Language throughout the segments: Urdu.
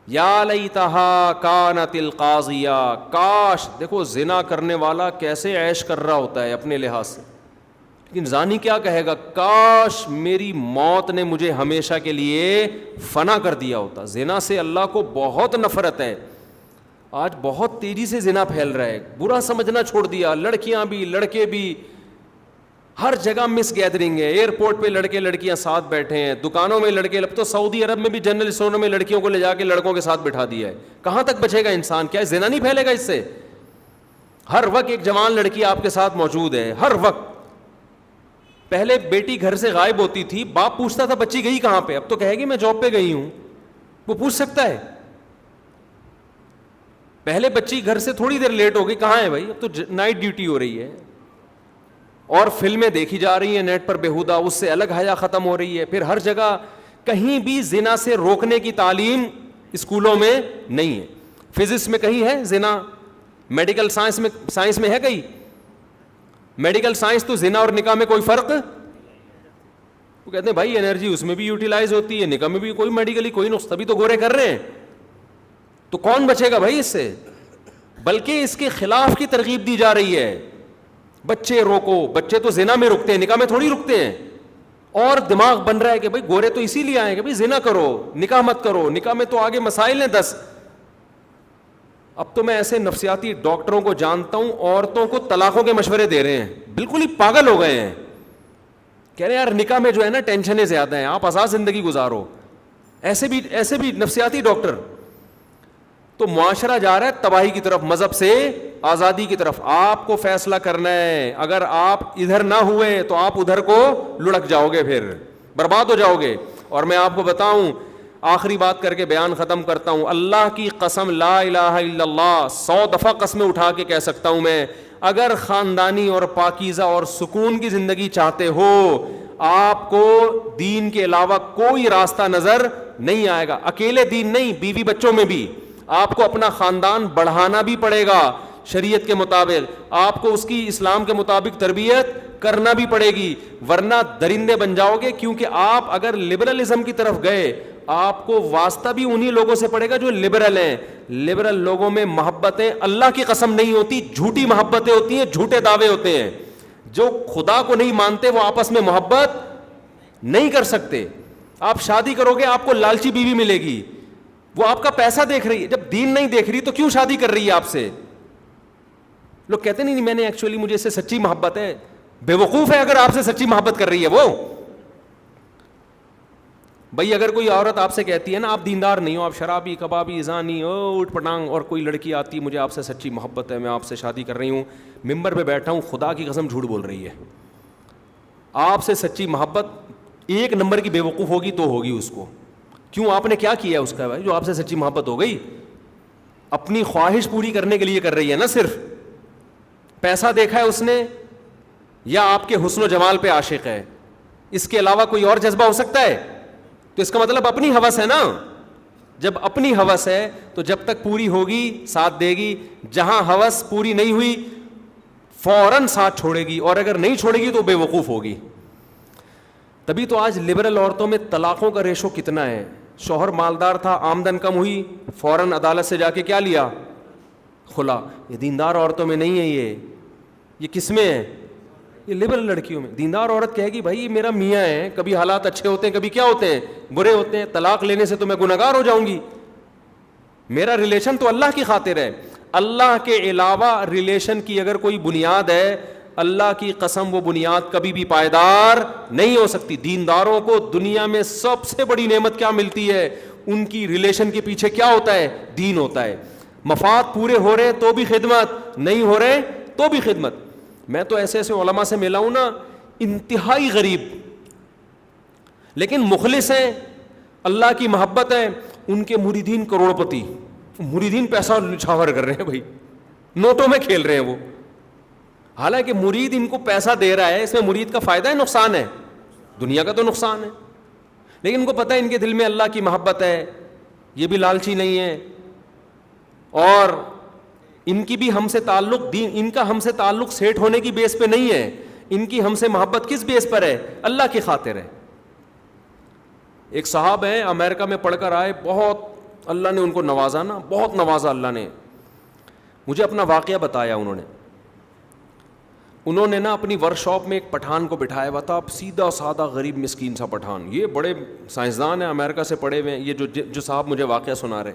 یا لیتہا کانت القاضیہ، کاش، دیکھو زنا کرنے والا کیسے عیش کر رہا ہوتا ہے اپنے لحاظ سے، لیکن زانی کیا کہے گا، کاش میری موت نے مجھے ہمیشہ کے لیے فنا کر دیا ہوتا. زنا سے اللہ کو بہت نفرت ہے. آج بہت تیزی سے زنا پھیل رہا ہے، برا سمجھنا چھوڑ دیا، لڑکیاں بھی لڑکے بھی، ہر جگہ مس گیدرنگ ہے. ایئرپورٹ پہ لڑکے لڑکیاں ساتھ بیٹھے ہیں، دکانوں میں لڑکے، اب تو سعودی عرب میں بھی جنرل اسٹوروں میں لڑکیوں کو لے جا کے لڑکوں کے ساتھ بٹھا دیا ہے. کہاں تک بچے گا انسان؟ کیا زنا نہیں پھیلے گا اس سے؟ ہر وقت ایک جوان لڑکی آپ کے ساتھ موجود ہے، ہر وقت. پہلے بیٹی گھر سے غائب ہوتی تھی، باپ پوچھتا تھا بچی گئی کہاں پہ، اب تو کہے گی میں جاب پہ گئی ہوں. وہ پوچھ سکتا ہے. پہلے بچی گھر سے تھوڑی دیر لیٹ ہو گئی، کہاں ہے بھائی، اب تو نائٹ ڈیوٹی ہو رہی ہے. اور فلمیں دیکھی جا رہی ہیں نیٹ پر بےہودہ، اس سے الگ حیا ختم ہو رہی ہے. پھر ہر جگہ کہیں بھی زنا سے روکنے کی تعلیم اسکولوں میں نہیں ہے. فزکس میں کہیں ہے زنا؟ میڈیکل سائنس میں ہے کہیں؟ میڈیکل سائنس تو زنا اور نکاح میں کوئی فرق، وہ کہتے ہیں بھائی انرجی اس میں بھی یوٹیلائز ہوتی ہے، نکاح میں بھی کوئی میڈیکلی کوئی نقص، تبھی تو گورے کر رہے ہیں. تو کون بچے گا بھائی اس سے؟ بلکہ اس کے خلاف کی ترغیب دی جا رہی ہے. بچے روکو، بچے تو زنا میں رکتے ہیں، نکاح میں تھوڑی رکتے ہیں. اور دماغ بن رہا ہے کہ بھائی گورے تو اسی لیے آئے کہ بھائی زنا کرو، نکاح مت کرو، نکاح میں تو آگے مسائل ہیں 10. اب تو میں ایسے نفسیاتی ڈاکٹروں کو جانتا ہوں، عورتوں کو طلاقوں کے مشورے دے رہے ہیں، بالکل ہی پاگل ہو گئے ہیں. کہہ رہے ہیں یار نکاح میں جو ہے نا ٹینشنیں زیادہ ہیں، آپ آزاد زندگی گزارو. ایسے بھی نفسیاتی ڈاکٹر. تو معاشرہ جا رہا ہے تباہی کی طرف، مذہب سے آزادی کی طرف. آپ کو فیصلہ کرنا ہے، اگر آپ ادھر نہ ہوئے تو آپ ادھر کو لڑک جاؤ گے، پھر برباد ہو جاؤ گے. اور میں آپ کو بتاؤں، آخری بات کر کے بیان ختم کرتا ہوں، اللہ کی قسم، لا الہ الا اللہ 100 دفعہ قسمیں اٹھا کے کہہ سکتا ہوں میں، اگر خاندانی اور پاکیزہ اور سکون کی زندگی چاہتے ہو، آپ کو دین کے علاوہ کوئی راستہ نظر نہیں آئے گا. اکیلے دین نہیں، بیوی بچوں میں بھی آپ کو اپنا خاندان بڑھانا بھی پڑے گا شریعت کے مطابق، آپ کو اس کی اسلام کے مطابق تربیت کرنا بھی پڑے گی، ورنہ درندے بن جاؤ گے. کیونکہ آپ اگر لبرلزم کی طرف گئے، آپ کو واسطہ بھی انہی لوگوں سے پڑے گا جو لبرل ہیں. لبرل لوگوں میں محبتیں اللہ کی قسم نہیں ہوتی، جھوٹی محبتیں ہوتی ہیں، جھوٹے دعوے ہوتے ہیں. جو خدا کو نہیں مانتے وہ آپس میں محبت نہیں کر سکتے. آپ شادی کرو گے آپ کو لالچی بیوی ملے گی، وہ آپ کا پیسہ دیکھ رہی ہے. جب دین نہیں دیکھ رہی تو کیوں شادی کر رہی ہے آپ سے؟ لوگ کہتے نہیں میں نے ایکچولی مجھے اس سے سچی محبت ہے. بے وقوف ہے اگر آپ سے سچی محبت کر رہی ہے وہ. بھائی اگر کوئی عورت آپ سے کہتی ہے نا آپ دیندار نہیں ہو، آپ شرابی، کبابی، زانی، اوٹ پٹانگ، اور کوئی لڑکی آتی مجھے آپ سے سچی محبت ہے، میں آپ سے شادی کر رہی ہوں، ممبر پہ بیٹھا ہوں، خدا کی قسم جھوٹ بول رہی ہے. آپ سے سچی محبت ایک نمبر کی بے وقوف ہوگی تو ہوگی اس کو. کیوں؟ آپ نے کیا کیا اس کا بھائی جو آپ سے سچی محبت ہو گئی؟ اپنی خواہش پوری کرنے کے لیے کر رہی ہے نا، صرف پیسہ دیکھا ہے اس نے، یا آپ کے حسن و جمال پہ عاشق ہے، اس کے علاوہ کوئی اور جذبہ ہو سکتا ہے؟ تو اس کا مطلب اپنی ہوس ہے نا. جب اپنی ہوس ہے تو جب تک پوری ہوگی ساتھ دے گی، جہاں ہوس پوری نہیں ہوئی فوراً ساتھ چھوڑے گی، اور اگر نہیں چھوڑے گی تو بے وقوف ہوگی. تبھی تو آج لبرل عورتوں میں طلاقوں کا ریشو کتنا ہے. شوہر مالدار تھا، آمدن کم ہوئی، فوراً عدالت سے جا کے کیا لیا؟ خلا. یہ دیندار عورتوں میں نہیں ہے. یہ کس میں ہے؟ یہ لبرل لڑکیوں میں. دیندار عورت کہے گی بھائی یہ میرا میاں ہے، کبھی حالات اچھے ہوتے ہیں کبھی کیا ہوتے ہیں، برے ہوتے ہیں، طلاق لینے سے تو میں گنہگار ہو جاؤں گی. میرا ریلیشن تو اللہ کی خاطر ہے. اللہ کے علاوہ ریلیشن کی اگر کوئی بنیاد ہے، اللہ کی قسم وہ بنیاد کبھی بھی پائیدار نہیں ہو سکتی. دینداروں کو دنیا میں سب سے بڑی نعمت کیا ملتی ہے؟ ان کی ریلیشن کے پیچھے کیا ہوتا ہے؟ دین ہوتا ہے. مفاد پورے ہو رہے تو بھی خدمت، نہیں ہو رہے تو بھی خدمت. میں تو ایسے علماء سے ملا ہوں نا، انتہائی غریب لیکن مخلص ہیں، اللہ کی محبت ہے، ان کے مریدین کروڑ پتی، مریدین پیسہ نچھاور کر رہے ہیں بھائی، نوٹوں میں کھیل رہے ہیں وہ. حالانکہ مرید ان کو پیسہ دے رہا ہے، اس میں مرید کا فائدہ ہے نقصان ہے؟ دنیا کا تو نقصان ہے. لیکن ان کو پتہ ہے ان کے دل میں اللہ کی محبت ہے، یہ بھی لالچی نہیں ہے، اور ان کی بھی ہم سے تعلق دین، ان کا ہم سے تعلق سیٹ ہونے کی بیس پہ نہیں ہے، ان کی ہم سے محبت کس بیس پر ہے؟ اللہ کی خاطر ہے. ایک صاحب ہیں امریکہ میں پڑھ کر آئے، بہت اللہ نے ان کو نوازا نا, بہت نوازا اللہ نے. مجھے اپنا واقعہ بتایا انہوں نے نا اپنی ورک شاپ میں ایک پٹھان کو بٹھایا ہوا تھا, سیدھا سادہ غریب مسکین سا پٹھان. یہ بڑے سائنسدان ہیں, امریکہ سے پڑھے ہوئے ہیں, یہ جو صاحب مجھے واقعہ سنا رہے,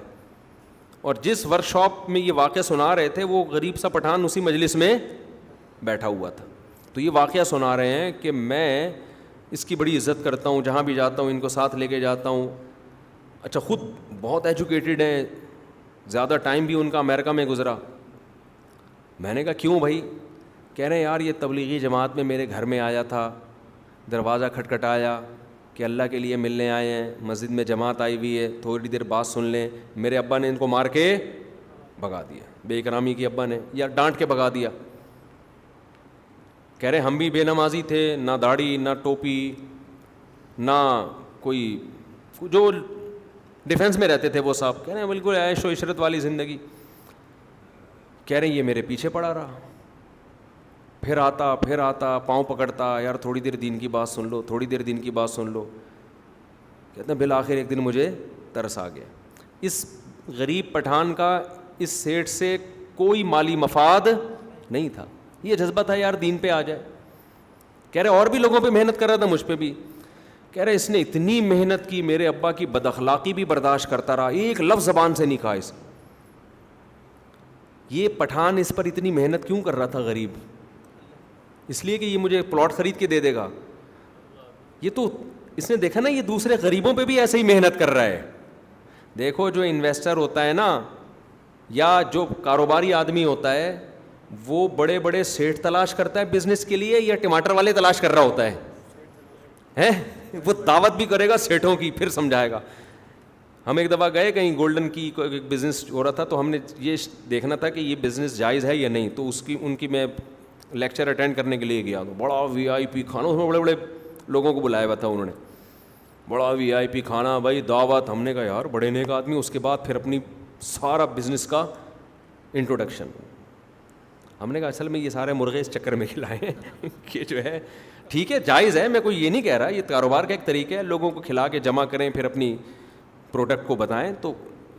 اور جس ورک شاپ میں یہ واقعہ سنا رہے تھے وہ غریب سا پٹھان اسی مجلس میں بیٹھا ہوا تھا. تو یہ واقعہ سنا رہے ہیں کہ میں اس کی بڑی عزت کرتا ہوں, جہاں بھی جاتا ہوں ان کو ساتھ لے کے جاتا ہوں. اچھا, خود بہت ایجوکیٹڈ ہیں, زیادہ ٹائم بھی ان کا امریکہ میں گزرا. میں نے کہا کیوں بھائی؟ کہہ رہے ہیں یار یہ تبلیغی جماعت میں میرے گھر میں آیا تھا, دروازہ کھٹکھٹایا کہ اللہ کے لیے ملنے آئے ہیں, مسجد میں جماعت آئی ہوئی ہے, تھوڑی دیر بات سن لیں. میرے ابا نے ان کو مار کے بھگا دیا, بے اکرامی کی ابا نے, یا ڈانٹ کے بھگا دیا. کہہ رہے ہم بھی بے نمازی تھے, نہ داڑھی نہ ٹوپی نہ کوئی, جو ڈیفینس میں رہتے تھے وہ صاحب. کہہ رہے ہیں بالکل عیش و عشرت والی زندگی. کہہ رہے ہیں یہ میرے پیچھے پڑا رہا, پھر آتا پاؤں پکڑتا, یار تھوڑی دیر دین کی بات سن لو, تھوڑی دیر دین کی بات سن لو. کہتے ہیں بالآخر ایک دن مجھے ترس آ گیا. اس غریب پٹھان کا اس سیٹ سے کوئی مالی مفاد نہیں تھا, یہ جذبہ تھا یار دین پہ آ جائے. کہہ رہے اور بھی لوگوں پہ محنت کر رہا تھا, مجھ پہ بھی. کہہ رہے اس نے اتنی محنت کی, میرے ابا کی بد اخلاقی بھی برداشت کرتا رہا, ایک لفظ زبان سے نہیں کہا اس. یہ پٹھان اس پر اتنی محنت کیوں کر رہا تھا غریب؟ اس لیے کہ یہ مجھے پلاٹ خرید کے دے دے گا. یہ تو اس نے دیکھا نا, یہ دوسرے غریبوں پہ بھی ایسے ہی محنت کر رہا ہے. دیکھو جو انویسٹر ہوتا ہے نا, یا جو کاروباری آدمی ہوتا ہے, وہ بڑے بڑے سیٹ تلاش کرتا ہے بزنس کے لیے, یا ٹماٹر والے تلاش کر رہا ہوتا ہے؟ وہ دعوت بھی کرے گا سیٹوں کی, پھر سمجھائے گا. ہم ایک دفعہ گئے کہیں, گولڈن کی بزنس ہو رہا تھا, تو ہم نے یہ دیکھنا تھا کہ یہ بزنس جائز ہے یا نہیں. تو ان کی میں لیکچر اٹینڈ کرنے کے لیے گیا, تو بڑا وی آئی پی کھانا, اس میں بڑے بڑے لوگوں کو بلایا ہوا تھا انہوں نے, بڑا وی آئی پی کھانا بھائی, دعوت. ہم نے کہا یار بڑے نیک آدمی. اس کے بعد پھر اپنی سارا بزنس کا انٹروڈکشن. ہم نے کہا اصل میں یہ سارے مرغے اس چکر میں کھلائے ہیں کہ جو ہے ٹھیک ہے جائز ہے, میں کوئی یہ نہیں کہہ رہا, یہ کاروبار کا ایک طریقہ ہے, لوگوں کو کھلا کے جمع کریں پھر اپنی پروڈکٹ کو بتائیں, تو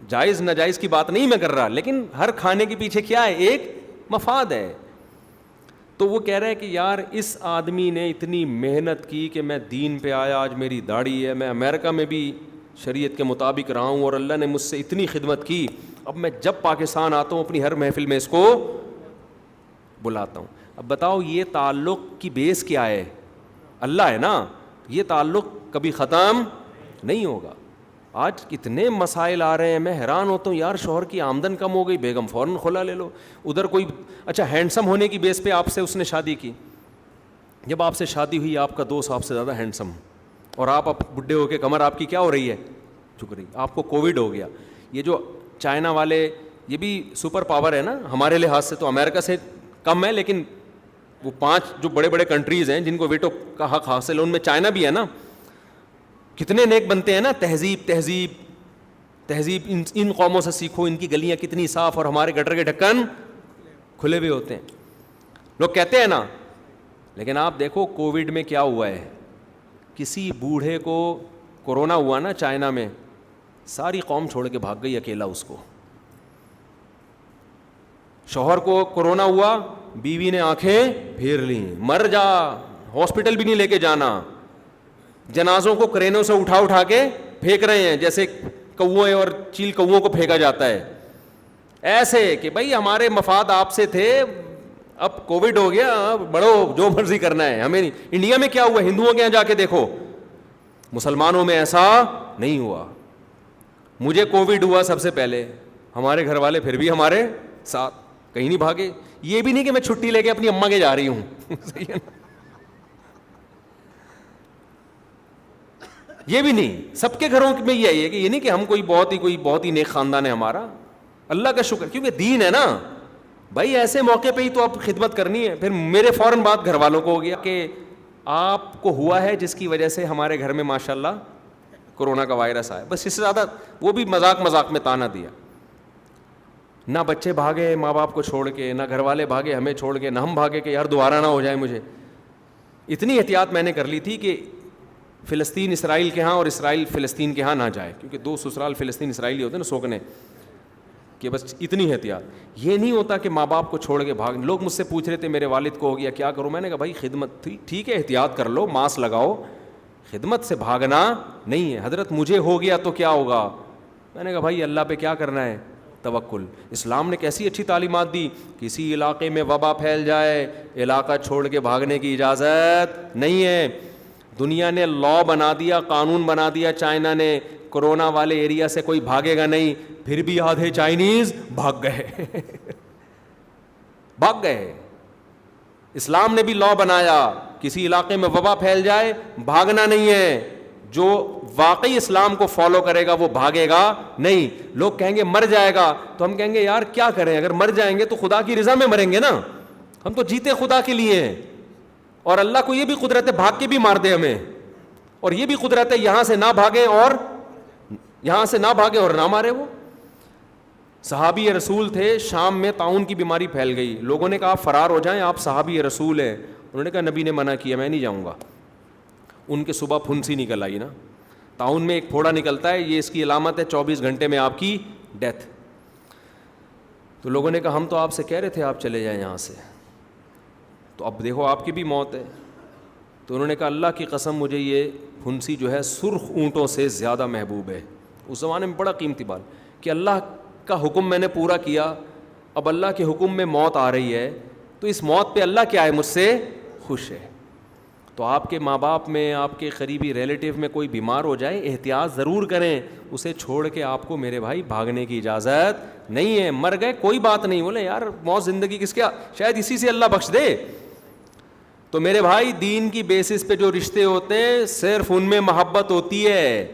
جائز ناجائز کی بات نہیں میں کر رہا, لیکن ہر کھانے کے پیچھے کیا ہے, ایک مفاد ہے. تو وہ کہہ رہے ہیں کہ یار اس آدمی نے اتنی محنت کی کہ میں دین پہ آیا, آج میری داڑھی ہے, میں امریکہ میں بھی شریعت کے مطابق رہا ہوں, اور اللہ نے مجھ سے اتنی خدمت کی. اب میں جب پاکستان آتا ہوں اپنی ہر محفل میں اس کو بلاتا ہوں. اب بتاؤ یہ تعلق کی بیس کیا ہے؟ اللہ ہے نا. یہ تعلق کبھی ختم نہیں ہوگا. آج کتنے مسائل آ رہے ہیں, میں حیران ہوتا ہوں یار, شوہر کی آمدن کم ہو گئی, بیگم فوراً خلا لے لو. ادھر کوئی اچھا ہینڈسم ہونے کی بیس پہ آپ سے اس نے شادی کی, جب آپ سے شادی ہوئی آپ کا دوست آپ سے زیادہ ہینڈسم, اور آپ اب بڈھے ہو کے کمر آپ کی کیا ہو رہی ہے, جھک رہی. آپ کو کووڈ ہو گیا. یہ جو چائنا والے, یہ بھی سپر پاور ہے نا ہمارے لحاظ سے, تو امریکہ سے کم ہے, لیکن وہ 5 جو بڑے بڑے کنٹریز ہیں جن کو ویٹو کا حق حاصل ہے, ان میں چائنا بھی ہے نا. کتنے نیک بنتے ہیں نا, تہذیب ان قوموں سے سیکھو, ان کی گلیاں کتنی صاف, اور ہمارے گٹر کے ڈھکن کھلے ہوئے ہوتے ہیں, لوگ کہتے ہیں نا. لیکن آپ دیکھو کووڈ میں کیا ہوا ہے, کسی بوڑھے کو کورونا ہوا نا چائنا میں, ساری قوم چھوڑ کے بھاگ گئی, اکیلا اس کو. شوہر کو کورونا ہوا, بیوی نے آنکھیں پھیر لیں, مر جا, ہاسپٹل بھی نہیں لے کے جانا. جنازوں کو کرینوں سے اٹھا کے پھینک رہے ہیں, جیسے کوے اور چیل کووں کو پھینکا جاتا ہے, ایسے کہ بھائی ہمارے مفاد آپ سے تھے, اب کووڈ ہو گیا, بڑھو جو مرضی کرنا ہے, ہمیں نہیں. انڈیا میں کیا ہوا, ہندوؤں کے یہاں جا کے دیکھو, مسلمانوں میں ایسا نہیں ہوا. مجھے کووڈ ہوا سب سے پہلے, ہمارے گھر والے پھر بھی ہمارے ساتھ, کہیں نہیں بھاگے. یہ بھی نہیں کہ میں چھٹی لے کے اپنی اماں کے جا رہی ہوں صحیح ہے نا, یہ بھی نہیں. سب کے گھروں میں یہی ہے کہ یہ نہیں کہ ہم کوئی بہت ہی نیک خاندان ہے ہمارا, اللہ کا شکر, کیونکہ دین ہے نا بھائی. ایسے موقع پہ ہی تو آپ خدمت کرنی ہے. پھر میرے فوراً بات گھر والوں کو ہو گیا کہ آپ کو ہوا ہے جس کی وجہ سے ہمارے گھر میں ماشاءاللہ کورونا کا وائرس آیا. بس اس سے زیادہ وہ بھی مذاق میں تانا دیا. نہ بچے بھاگے ماں باپ کو چھوڑ کے, نہ گھر والے بھاگے ہمیں چھوڑ کے, نہ ہم بھاگے کہ یار دوبارہ نہ ہو جائے مجھے. اتنی احتیاط میں نے کر لی تھی کہ فلسطین اسرائیل کے ہاں اور اسرائیل فلسطین کے ہاں نہ جائے, کیونکہ دو سسرال فلسطین اسرائیلی ہوتے ہیں نا سوکنے, کہ بس اتنی احتیاط. یہ نہیں ہوتا کہ ماں باپ کو چھوڑ کے بھاگ. لوگ مجھ سے پوچھ رہے تھے میرے والد کو ہو گیا کیا کروں, میں نے کہا بھائی خدمت تھی ٹھیک ہے, احتیاط کر لو, ماسک لگاؤ, خدمت سے بھاگنا نہیں ہے. حضرت مجھے ہو گیا تو کیا ہوگا, میں نے کہا بھائی اللہ پہ کیا کرنا ہے, توکل. اسلام نے کیسی اچھی تعلیمات دی, کسی علاقے میں وبا پھیل جائے علاقہ چھوڑ کے بھاگنے کی اجازت نہیں ہے. دنیا نے لا بنا دیا, قانون بنا دیا چائنا نے, کورونا والے ایریا سے کوئی بھاگے گا نہیں, پھر بھی آدھے چائنیز بھاگ گئے بھاگ گئے. اسلام نے بھی لا بنایا, کسی علاقے میں وبا پھیل جائے بھاگنا نہیں ہے, جو واقعی اسلام کو فالو کرے گا وہ بھاگے گا نہیں. لوگ کہیں گے مر جائے گا, تو ہم کہیں گے یار کیا کریں, اگر مر جائیں گے تو خدا کی رضا میں مریں گے نا, ہم تو جیتے خدا کے لیے ہیں. اور اللہ کو یہ بھی قدرت ہے بھاگ کے بھی مار دے ہمیں, اور یہ بھی قدرت ہے یہاں سے نہ بھاگے اور یہاں سے نہ بھاگے اور نہ مارے. وہ صحابی رسول تھے, شام میں طاعون کی بیماری پھیل گئی, لوگوں نے کہا فرار ہو جائیں, آپ صحابی رسول ہیں. انہوں نے کہا نبی نے منع کیا, میں نہیں جاؤں گا. ان کے صبح پھنسی نکل آئی نا, طاعون میں ایک پھوڑا نکلتا ہے, یہ اس کی علامت ہے 24 گھنٹے میں آپ کی ڈیتھ. تو لوگوں نے کہا ہم تو آپ سے کہہ رہے تھے آپ چلے جائیں یہاں سے, تو اب دیکھو آپ کی بھی موت ہے. تو انہوں نے کہا اللہ کی قسم مجھے یہ پھنسی جو ہے سرخ اونٹوں سے زیادہ محبوب ہے. اس زمانے میں بڑا قیمتی بات کہ اللہ کا حکم میں نے پورا کیا, اب اللہ کے حکم میں موت آ رہی ہے, تو اس موت پہ اللہ کیا ہے, مجھ سے خوش ہے. تو آپ کے ماں باپ میں, آپ کے قریبی ریلیٹیو میں کوئی بیمار ہو جائے احتیاط ضرور کریں, اسے چھوڑ کے آپ کو میرے بھائی بھاگنے کی اجازت نہیں ہے. مر گئے کوئی بات نہیں, بولے یار موت زندگی کس کیا, شاید اسی سے اللہ بخش دے. تو میرے بھائی دین کی بیسس پہ جو رشتے ہوتے ہیں صرف ان میں محبت ہوتی ہے,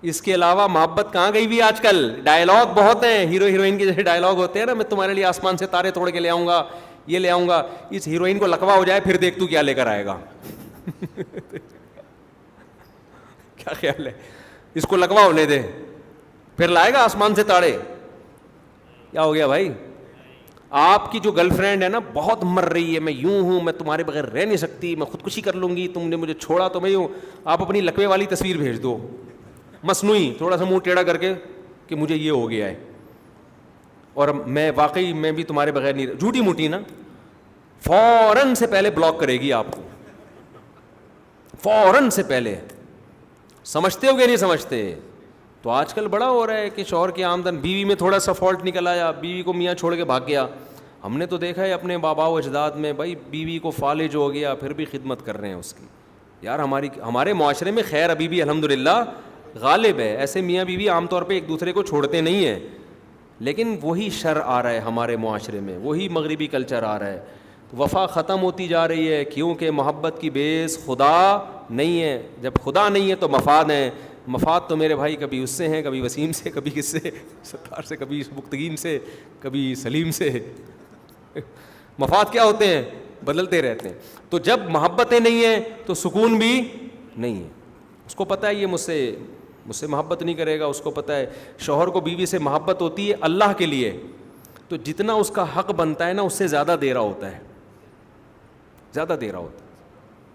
اس کے علاوہ محبت کہاں گئی بھی. آج کل ڈائلاگ بہت ہیں, ہیرو ہیروئن کے جیسے ڈائلاگ ہوتے ہیں نا, میں تمہارے لیے آسمان سے تارے توڑ کے لے آؤں گا, یہ لے آؤں گا. اس ہیروئن کو لقوا ہو جائے پھر دیکھ تو کیا لے کر آئے گا کیا خیال ہے, اس کو لقوا ہونے دے پھر لائے گا آسمان سے تاڑے. کیا ہو گیا بھائی, آپ کی جو گرل فرینڈ ہے نا بہت مر رہی ہے, میں یوں ہوں, میں تمہارے بغیر رہ نہیں سکتی, میں خودکشی کر لوں گی, تم نے مجھے چھوڑا تو میں یوں, آپ اپنی لقوے والی تصویر بھیج دو مصنوعی, تھوڑا سا منہ ٹیڑھا کر کے کہ مجھے یہ ہو گیا ہے اور میں واقعی میں بھی تمہارے بغیر نہیں, جھوٹی موٹی نا, فوراً سے پہلے بلاک کرے گی آپ کو, فوراً سے پہلے. سمجھتے ہو کہ نہیں سمجھتے؟ تو آج کل بڑا ہو رہا ہے کہ شوہر کی آمدن, بیوی میں تھوڑا سا فالٹ نکل آیا, بیوی کو میاں چھوڑ کے بھاگ گیا. ہم نے تو دیکھا ہے اپنے بابا و اجداد میں, بھائی بیوی کو فالج ہو گیا پھر بھی خدمت کر رہے ہیں اس کی. یار ہمارے معاشرے میں خیر ابھی بھی الحمدللہ غالب ہے, ایسے میاں بیوی عام طور پہ ایک دوسرے کو چھوڑتے نہیں ہیں, لیکن وہی شر آ رہا ہے ہمارے معاشرے میں, وہی مغربی کلچر آ رہا ہے. وفا ختم ہوتی جا رہی ہے کیونکہ محبت کی بیس خدا نہیں ہے. جب خدا نہیں ہے تو مفاد ہیں. مفاد تو میرے بھائی کبھی اس سے ہیں, کبھی وسیم سے, کبھی کس سے, ستار سے, کبھی مختگین سے, کبھی سلیم سے. مفاد کیا ہوتے ہیں, بدلتے رہتے ہیں. تو جب محبتیں نہیں ہیں تو سکون بھی نہیں ہے. اس کو پتہ ہے یہ مجھ سے محبت نہیں کرے گا, اس کو پتہ ہے شوہر کو بیوی سے محبت ہوتی ہے اللہ کے لیے, تو جتنا اس کا حق بنتا ہے نا اس سے زیادہ دے رہا ہوتا ہے, زیادہ دے رہا ہوتا ہے.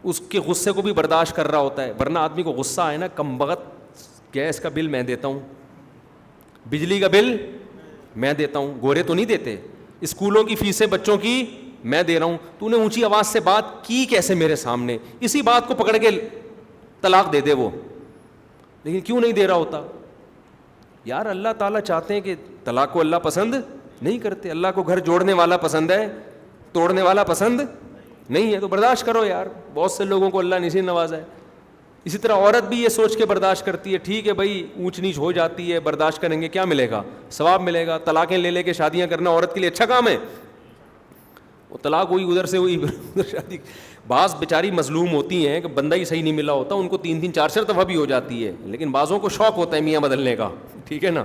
اس کے غصے کو بھی برداشت کر رہا ہوتا ہے. ورنہ آدمی کو غصہ آئے نا, کم بخت گیس کا بل میں دیتا ہوں, بجلی کا بل میں دیتا ہوں, گورے تو نہیں دیتے, اسکولوں کی فیسیں بچوں کی میں دے رہا ہوں, تو نے اونچی آواز سے بات کی کیسے میرے سامنے, اسی بات کو پکڑ کے طلاق دے دے وہ. لیکن کیوں نہیں دے رہا ہوتا یار, اللہ تعالیٰ چاہتے ہیں کہ طلاق کو اللہ پسند نہیں کرتے. اللہ کو گھر جوڑنے والا پسند ہے, توڑنے والا پسند نہیں ہے. تو برداشت کرو یار, بہت سے لوگوں کو اللہ نے اسی نوازا ہے. اسی طرح عورت بھی یہ سوچ کے برداشت کرتی ہے, ٹھیک ہے بھائی اونچ نیچ ہو جاتی ہے, برداشت کریں گے, کیا ملے گا, ثواب ملے گا. طلاقیں لے لے کے شادیاں کرنا عورت کے لیے اچھا کام ہے. وہ طلاق ہوئی ادھر سے ہوئی ادھر شادی. بعض بیچاری مظلوم ہوتی ہیں کہ بندہ ہی صحیح نہیں ملا ہوتا, ان کو 3 4 دفعہ بھی ہو جاتی ہے, لیکن بعضوں کو شوق ہوتا ہے میاں بدلنے کا. ٹھیک ہے نا,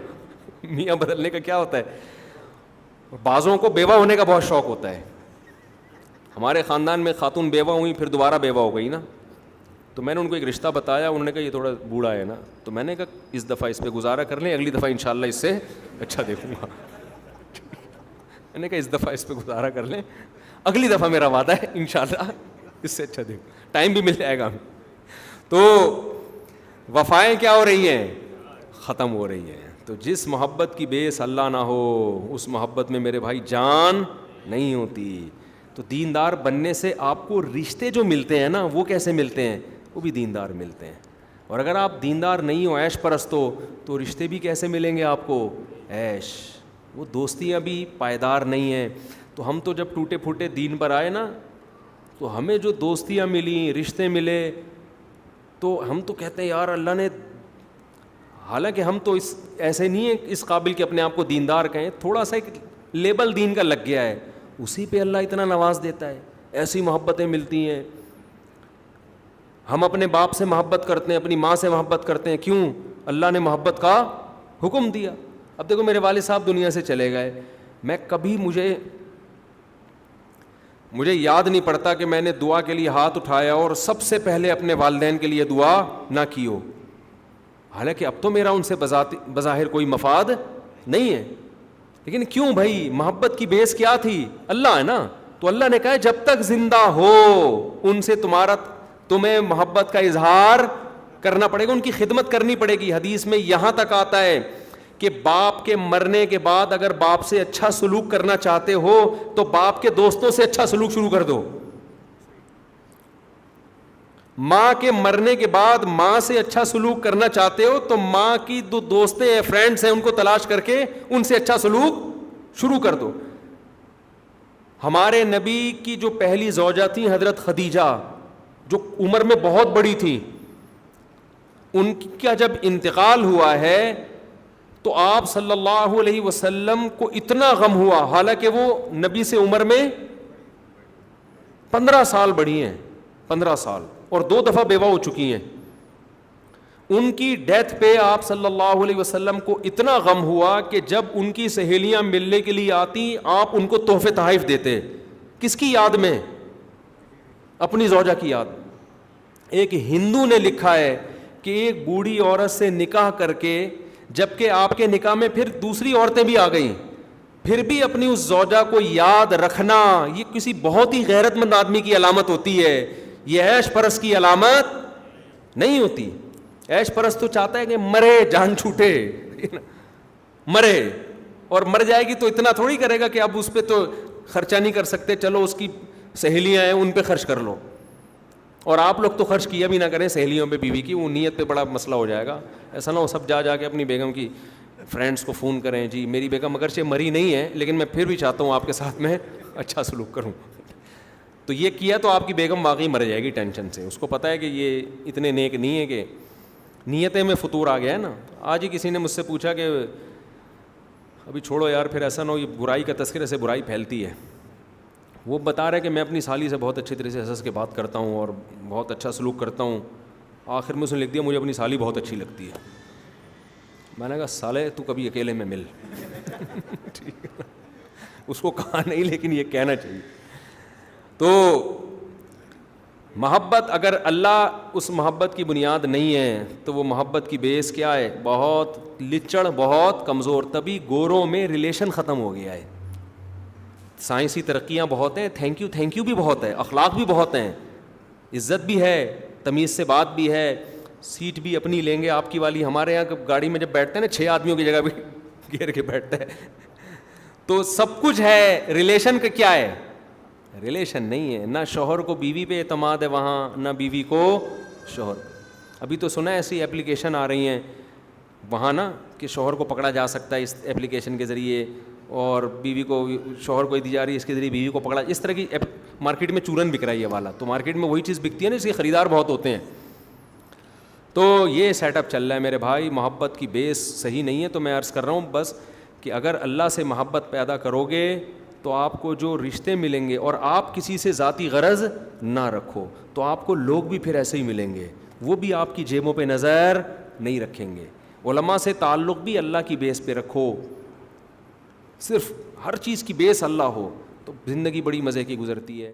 میاں بدلنے کا کیا ہوتا ہے, بعضوں کو بیوہ ہونے کا بہت شوق ہوتا ہے. ہمارے خاندان میں خاتون بیوہ ہوئی پھر دوبارہ بیوہ ہو گئی نا, تو میں نے ان کو ایک رشتہ بتایا, انہوں نے کہا یہ تھوڑا بوڑھا ہے نا, تو میں نے کہا اس دفعہ اس پہ گزارا کر لیں, اگلی دفعہ انشاءاللہ اس سے اچھا دیکھوں گا. میں نے کہا اس دفعہ اس پہ گزارا کر لیں, اگلی دفعہ میرا وعدہ ہے انشاءاللہ اس سے اچھا دیکھوں, ٹائم بھی مل جائے گا. تو وفائیں کیا ہو رہی ہیں؟ ختم ہو رہی ہیں. تو جس محبت کی بیس اللہ نہ ہو اس محبت میں میرے بھائی جان نہیں ہوتی. تو دیندار بننے سے آپ کو رشتے جو ملتے ہیں نا وہ کیسے ملتے ہیں؟ وہ بھی دیندار ملتے ہیں. اور اگر آپ دیندار نہیں ہو، عیش پرست ہو، تو رشتے بھی کیسے ملیں گے آپ کو؟ عیش. وہ دوستیاں بھی پائیدار نہیں ہیں. تو ہم تو جب ٹوٹے پھوٹے دین پر آئے نا تو ہمیں جو دوستیاں ملیں، رشتے ملے، تو ہم تو کہتے ہیں یار اللہ نے، حالانکہ ہم تو ایسے نہیں ہیں اس قابل کہ اپنے آپ کو دیندار کہیں، تھوڑا سا ایک لیبل دین کا لگ گیا ہے، اسی پہ اللہ اتنا نواز دیتا ہے، ایسی محبتیں ملتی ہیں. ہم اپنے باپ سے محبت کرتے ہیں، اپنی ماں سے محبت کرتے ہیں. کیوں؟ اللہ نے محبت کا حکم دیا. اب دیکھو میرے والد صاحب دنیا سے چلے گئے، میں کبھی مجھے یاد نہیں پڑتا کہ میں نے دعا کے لیے ہاتھ اٹھایا اور سب سے پہلے اپنے والدین کے لیے دعا نہ کی ہو. حالانکہ اب تو میرا ان سے بظاہر کوئی مفاد نہیں ہے، لیکن کیوں بھائی؟ محبت کی بیس کیا تھی؟ اللہ ہے نا. تو اللہ نے کہا جب تک زندہ ہو ان سے تمہیں محبت کا اظہار کرنا پڑے گا، ان کی خدمت کرنی پڑے گی. حدیث میں یہاں تک آتا ہے کہ باپ کے مرنے کے بعد اگر باپ سے اچھا سلوک کرنا چاہتے ہو تو باپ کے دوستوں سے اچھا سلوک شروع کر دو. ماں کے مرنے کے بعد ماں سے اچھا سلوک کرنا چاہتے ہو تو ماں کی دو دوستیں ہیں، فرینڈس ہیں، ان کو تلاش کر کے ان سے اچھا سلوک شروع کر دو. ہمارے نبی کی جو پہلی زوجہ تھی حضرت خدیجہ، جو عمر میں بہت بڑی تھی، ان کا جب انتقال ہوا ہے تو آپ صلی اللہ علیہ وسلم کو اتنا غم ہوا، حالانکہ وہ نبی سے عمر میں 15 سال بڑی ہیں، 15 سال، اور 2 دفعہ بیوہ ہو چکی ہیں. ان کی ڈیتھ پہ آپ صلی اللہ علیہ وسلم کو اتنا غم ہوا کہ جب ان کی سہیلیاں ملنے کے لیے آتی آپ ان کو تحفے تحائف دیتے. کس کی یاد میں؟ اپنی زوجہ کی یاد. ایک ہندو نے لکھا ہے کہ ایک بوڑھی عورت سے نکاح کر کے، جبکہ آپ کے نکاح میں پھر دوسری عورتیں بھی آ گئیں، پھر بھی اپنی اس زوجہ کو یاد رکھنا یہ کسی بہت ہی غیرت مند آدمی کی علامت ہوتی ہے. یہ عیش پرست کی علامت نہیں ہوتی. عیش پرست تو چاہتا ہے کہ مرے، جان چھوٹے، مرے، اور مر جائے گی تو اتنا تھوڑی کرے گا کہ اب اس پہ تو خرچہ نہیں کر سکتے، چلو اس کی سہیلیاں ہیں ان پہ خرچ کر لو. اور آپ لوگ تو خرچ کیا بھی نہ کریں سہیلیوں پہ، بیوی کی، وہ نیت پہ بڑا مسئلہ ہو جائے گا. ایسا نہ ہو سب جا کے اپنی بیگم کی فرینڈس کو فون کریں، جی میری بیگم اگرچہ مری نہیں ہے لیکن میں پھر بھی چاہتا ہوں آپ کے ساتھ میں اچھا سلوک کروں. تو یہ کیا تو آپ کی بیگم واقعی مر جائے گی ٹینشن سے. اس کو پتہ ہے کہ یہ اتنے نیک نہیں ہے، کہ نیتیں میں فطور آ گیا ہے نا. آج ہی کسی نے مجھ سے پوچھا کہ ابھی چھوڑو یار، پھر ایسا نہ ہو، یہ برائی کا تذکرے سے برائی پھیلتی ہے. وہ بتا رہا ہے کہ میں اپنی سالی سے بہت اچھی طرح سے ہنس کے بات کرتا ہوں اور بہت اچھا سلوک کرتا ہوں. آخر میں اس نے لکھ دیا مجھے اپنی سالی بہت اچھی لگتی ہے. میں نے کہا سالے تو کبھی اکیلے میں مل. ٹھیک ہے، اس کو کہا نہیں لیکن یہ کہنا چاہیے. تو محبت، اگر اللہ اس محبت کی بنیاد نہیں ہے تو وہ محبت کی بیس کیا ہے؟ بہت لچڑ، بہت کمزور. تبھی گوروں میں ریلیشن ختم ہو گیا ہے. سائنسی ترقیاں بہت ہیں، تھینک یو بھی بہت ہے، اخلاق بھی بہت ہیں، عزت بھی ہے، تمیز سے بات بھی ہے، سیٹ بھی اپنی لیں گے آپ کی والی. ہمارے یہاں گاڑی میں جب بیٹھتے ہیں نا 6 آدمیوں کی جگہ بھی گھیر کے بیٹھتا ہے. تو سب کچھ ہے. ریلیشن کا کیا ہے؟ ریلیشن نہیں ہے. نہ شوہر کو بیوی پہ اعتماد ہے وہاں، نہ بیوی کو شوہر. ابھی تو سنا ہے ایسی ایپلیکیشن آ رہی ہیں وہاں نا کہ شوہر کو پکڑا جا سکتا ہے اس ایپلیکیشن کے ذریعے، اور بیوی کو، شوہر کو دی جا رہی ہے اس کے ذریعے بیوی کو پکڑا. اس طرح کی مارکیٹ میں چورن بک رہا ہے یہ والا. تو مارکیٹ میں وہی چیز بکتی ہے نا، اس کے خریدار بہت ہوتے ہیں. تو یہ سیٹ اپ چل رہا ہے میرے بھائی. محبت کی بیس صحیح نہیں ہے. تو میں عرض کر رہا ہوں بس کہ اگر اللہ سے محبت پیدا کرو گے تو آپ کو جو رشتے ملیں گے، اور آپ کسی سے ذاتی غرض نہ رکھو تو آپ کو لوگ بھی پھر ایسے ہی ملیں گے، وہ بھی آپ کی جیبوں پہ نظر نہیں رکھیں گے. علماء سے تعلق بھی اللہ کی بیس پہ رکھو. صرف ہر چیز کی بیس اللہ ہو تو زندگی بڑی مزے کی گزرتی ہے.